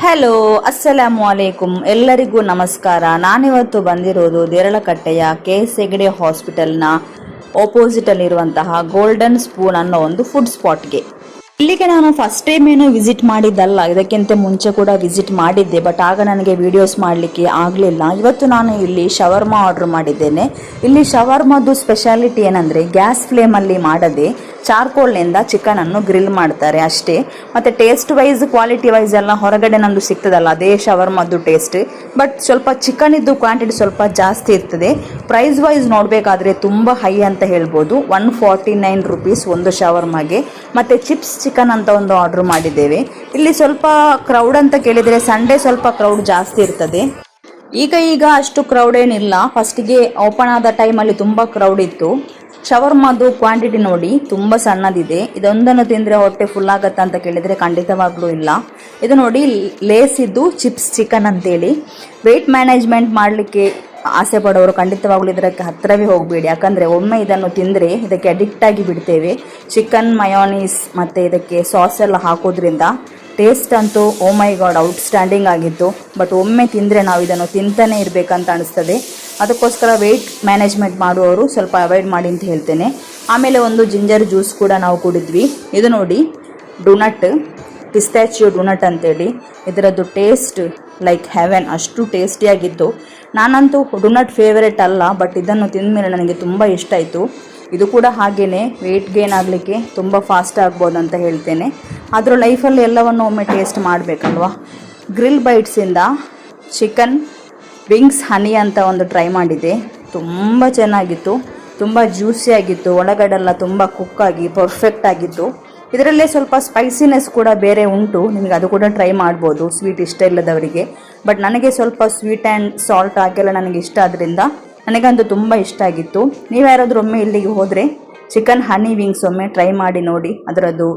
Hello ಅಸ್ಸಲಾಮು ಅಲೈಕುಂ, ಎಲ್ಲರಿಗೂ ನಮಸ್ಕಾರ. ನಾನಿವತ್ತು ಬಂದಿರೋದು ದೇರಳಕಟ್ಟೆಯ KS ಹೆಗ್ಡೆ ಹಾಸ್ಪಿಟಲ್ನ ಆಪೋಸಿಟಲ್ಲಿರುವಂತಹ ಗೋಲ್ಡನ್ ಸ್ಪೂನ್ ಅನ್ನೋ ಒಂದು ಫುಡ್ ಸ್ಪಾಟ್ಗೆ. ಇಲ್ಲಿಗೆ ನಾನು ಫಸ್ಟ್ ಟೈಮ್ ಏನು ವಿಸಿಟ್ ಮಾಡಿದ್ದಲ್ಲ, ಇದಕ್ಕಿಂತ ಮುಂಚೆ ಕೂಡ ವಿಸಿಟ್ ಮಾಡಿದ್ದೆ. ಬಟ್ ಆಗ ನನಗೆ ವಿಡಿಯೋಸ್ ಮಾಡಲಿಕ್ಕೆ ಆಗಲಿಲ್ಲ. ಇವತ್ತು ನಾನು ಇಲ್ಲಿ ಶವರ್ಮಾ ಆರ್ಡರ್ ಮಾಡಿದ್ದೇನೆ. ಇಲ್ಲಿ ಶವರ್ಮಾದು ಸ್ಪೆಷಾಲಿಟಿ ಏನಂದರೆ ಗ್ಯಾಸ್ ಫ್ಲೇಮಲ್ಲಿ ಮಾಡದೆ ಚಾರ್ಕೋಲ್ನಿಂದ ಚಿಕನನ್ನು ಗ್ರಿಲ್ ಮಾಡ್ತಾರೆ ಅಷ್ಟೇ. ಮತ್ತು ಟೇಸ್ಟ್ ವೈಸ್ ಕ್ವಾಲಿಟಿ ವೈಸ್ ಎಲ್ಲ ಹೊರಗಡೆ ನಮ್ಮದು ಸಿಗ್ತದಲ್ಲ ಅದೇ ಶವರ್ಮಾದು ಟೇಸ್ಟ್. ಬಟ್ ಸ್ವಲ್ಪ ಚಿಕನಿದ್ದು ಕ್ವಾಂಟಿಟಿ ಸ್ವಲ್ಪ ಜಾಸ್ತಿ ಇರ್ತದೆ. ಪ್ರೈಸ್ ವೈಸ್ ನೋಡಬೇಕಾದ್ರೆ ತುಂಬ ಹೈ ಅಂತ ಹೇಳ್ಬೋದು. 149 ರುಪೀಸ್ ಒಂದು ಶವರ್ಮಾಗೆ. ಮತ್ತು ಚಿಪ್ಸ್ ಚಿಕನ್ ಅಂತ ಒಂದು ಆರ್ಡರ್ ಮಾಡಿದ್ದೇವೆ. ಇಲ್ಲಿ ಸ್ವಲ್ಪ ಕ್ರೌಡ್ ಅಂತ ಕೇಳಿದರೆ ಸಂಡೇ ಸ್ವಲ್ಪ ಕ್ರೌಡ್ ಜಾಸ್ತಿ ಇರ್ತದೆ. ಈಗ ಅಷ್ಟು ಕ್ರೌಡ್ ಏನಿಲ್ಲ. ಫಸ್ಟಿಗೆ ಓಪನ್ ಆದ ಟೈಮಲ್ಲಿ ತುಂಬ ಕ್ರೌಡ್ ಇತ್ತು. ಶವರ್ಮಾದು ಕ್ವಾಂಟಿಟಿ ನೋಡಿ ತುಂಬ ಸಣ್ಣದಿದೆ. ಇದೊಂದನ್ನು ತಿಂದರೆ ಹೊಟ್ಟೆ ಫುಲ್ ಆಗತ್ತಾ ಅಂತ ಕೇಳಿದರೆ ಖಂಡಿತವಾಗ್ಲೂ ಇಲ್ಲ. ಇದು ನೋಡಿ ಲೇಸ್ ಇದ್ದು ಚಿಪ್ಸ್ ಚಿಕನ್ ಅಂತೇಳಿ. ವೆಯ್ಟ್ ಮ್ಯಾನೇಜ್ಮೆಂಟ್ ಮಾಡಲಿಕ್ಕೆ ಆಸೆ ಪಡೋರು ಖಂಡಿತವಾಗ್ಲೂ ಇದಕ್ಕೆ ಹತ್ತಿರವೇ ಹೋಗಬೇಡಿ. ಯಾಕಂದರೆ ಒಮ್ಮೆ ಇದನ್ನು ತಿಂದರೆ ಇದಕ್ಕೆ ಅಡಿಕ್ಟ್ ಆಗಿ ಬಿಡ್ತೇವೆ. ಚಿಕನ್ ಮಯೋನೀಸ್ ಮತ್ತು ಇದಕ್ಕೆ ಸಾಸ್ ಎಲ್ಲ ಹಾಕೋದ್ರಿಂದ ಟೇಸ್ಟ್ ಅಂತೂ ಓ ಮೈ ಗಾಡ್ ಔಟ್ಸ್ಟ್ಯಾಂಡಿಂಗ್ ಆಗಿತ್ತು. ಬಟ್ ಒಮ್ಮೆ ತಿಂದರೆ ನಾವು ಇದನ್ನು ತಿಂತಾನೆ ಇರಬೇಕಂತ ಅನಿಸ್ತದೆ. ಅದಕ್ಕೋಸ್ಕರ ವೆಯ್ಟ್ ಮ್ಯಾನೇಜ್ಮೆಂಟ್ ಮಾಡುವವರು ಸ್ವಲ್ಪ ಅವಾಯ್ಡ್ ಮಾಡಿ ಅಂತ ಹೇಳ್ತೇನೆ. ಆಮೇಲೆ ಒಂದು ಜಿಂಜರ್ ಜ್ಯೂಸ್ ಕೂಡ ನಾವು ಕುಡಿದ್ವಿ. ಇದು ನೋಡಿ ಡೊನಟ್, ಪಿಸ್ತಾಚಿಯೋ ಡೊನಟ್ ಅಂತೇಳಿ. ಇದರದ್ದು ಟೇಸ್ಟ್ ಲೈಕ್ ಹೆವೆನ್, ಅಷ್ಟು ಟೇಸ್ಟಿಯಾಗಿತ್ತು. ನಾನಂತೂ ಡೊನಟ್ ಫೇವರೇಟ್ ಅಲ್ಲ, ಬಟ್ ಇದನ್ನು ತಿಂದ ಮೇಲೆ ನನಗೆ ತುಂಬ ಇಷ್ಟ ಆಯಿತು. ಇದು ಕೂಡ ಹಾಗೇ ವೆಯ್ಟ್ ಗೇನ್ ಆಗಲಿಕ್ಕೆ ತುಂಬ ಫಾಸ್ಟ್ ಆಗ್ಬೋದು ಅಂತ ಹೇಳ್ತೇನೆ. ಆದರೂ ಲೈಫಲ್ಲಿ ಎಲ್ಲವನ್ನು ಒಮ್ಮೆ ಟೇಸ್ಟ್ ಮಾಡಬೇಕಲ್ವ. ಗ್ರಿಲ್ ಬೈಟ್ಸಿಂದ ಚಿಕನ್ ವಿಂಗ್ಸ್ ಹನಿ ಅಂತ ಒಂದು ಟ್ರೈ ಮಾಡಿದೆ. ತುಂಬ ಚೆನ್ನಾಗಿತ್ತು, ತುಂಬ ಜ್ಯೂಸಿಯಾಗಿತ್ತು. ಒಳಗಡೆಲ್ಲ ತುಂಬ ಕುಕ್ಕಾಗಿ ಪರ್ಫೆಕ್ಟ್ ಆಗಿತ್ತು. ಇದರಲ್ಲೇ ಸ್ವಲ್ಪ ಸ್ಪೈಸಿನೆಸ್ ಕೂಡ ಬೇರೆ ಉಂಟು, ನಿಮಗೆ ಅದು ಕೂಡ ಟ್ರೈ ಮಾಡ್ಬೋದು ಸ್ವೀಟ್ ಇಷ್ಟ ಇಲ್ಲದವರಿಗೆ. ಬಟ್ ನನಗೆ ಸ್ವಲ್ಪ ಸ್ವೀಟ್ ಆ್ಯಂಡ್ ಸಾಲ್ಟ್ ಹಾಗೆಲ್ಲ ನನಗೆ ಇಷ್ಟ ಆದ್ದರಿಂದ ನನಗಂತೂ ತುಂಬ ಇಷ್ಟ ಆಗಿತ್ತು. ನೀವು ಯಾರಾದರೂ ಒಮ್ಮೆ ಇಲ್ಲಿಗೆ ಹೋದರೆ ಚಿಕನ್ ಹನಿ ವಿಂಗ್ಸ್ ಒಮ್ಮೆ ಟ್ರೈ ಮಾಡಿ ನೋಡಿ. ಅದರದ್ದು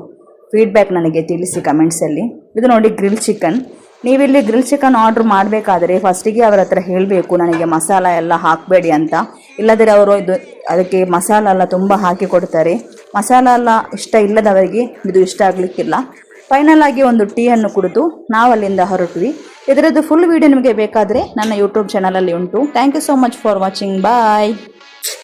ಫೀಡ್ಬ್ಯಾಕ್ ನನಗೆ ತಿಳಿಸಿ ಕಮೆಂಟ್ಸಲ್ಲಿ. ಇದು ನೋಡಿ ಗ್ರಿಲ್ ಚಿಕನ್. ನೀವಿಲ್ಲಿ ಗ್ರಿಲ್ ಚಿಕನ್ ಆರ್ಡ್ರ್ ಮಾಡಬೇಕಾದ್ರೆ ಫಸ್ಟಿಗೆ ಅವರ ಹತ್ರ ಹೇಳಬೇಕು ನನಗೆ ಮಸಾಲ ಎಲ್ಲ ಹಾಕಬೇಡಿ ಅಂತ. ಇಲ್ಲದ್ರೆ ಅವರು ಅದಕ್ಕೆ ಮಸಾಲ ಎಲ್ಲ ತುಂಬ ಹಾಕಿ ಕೊಡ್ತಾರೆ. ಮಸಾಲ ಎಲ್ಲ ಇಷ್ಟ ಇಲ್ಲದವರಿಗೆ ಇದು ಇಷ್ಟ ಆಗಲಿಕ್ಕಿಲ್ಲ. ಫೈನಲ್ ಆಗಿ ಒಂದು ಟೀಯನ್ನು ಕುಡಿದು ನಾವು ಅಲ್ಲಿಂದ ಹೊರಟ್ವಿ. ಇದರದ್ದು ಫುಲ್ ವಿಡಿಯೋ ನಿಮಗೆ ಬೇಕಾದರೆ ನನ್ನ ಯೂಟ್ಯೂಬ್ ಚಾನಲಲ್ಲಿ ಉಂಟು. Thank you so much for watching. Bye.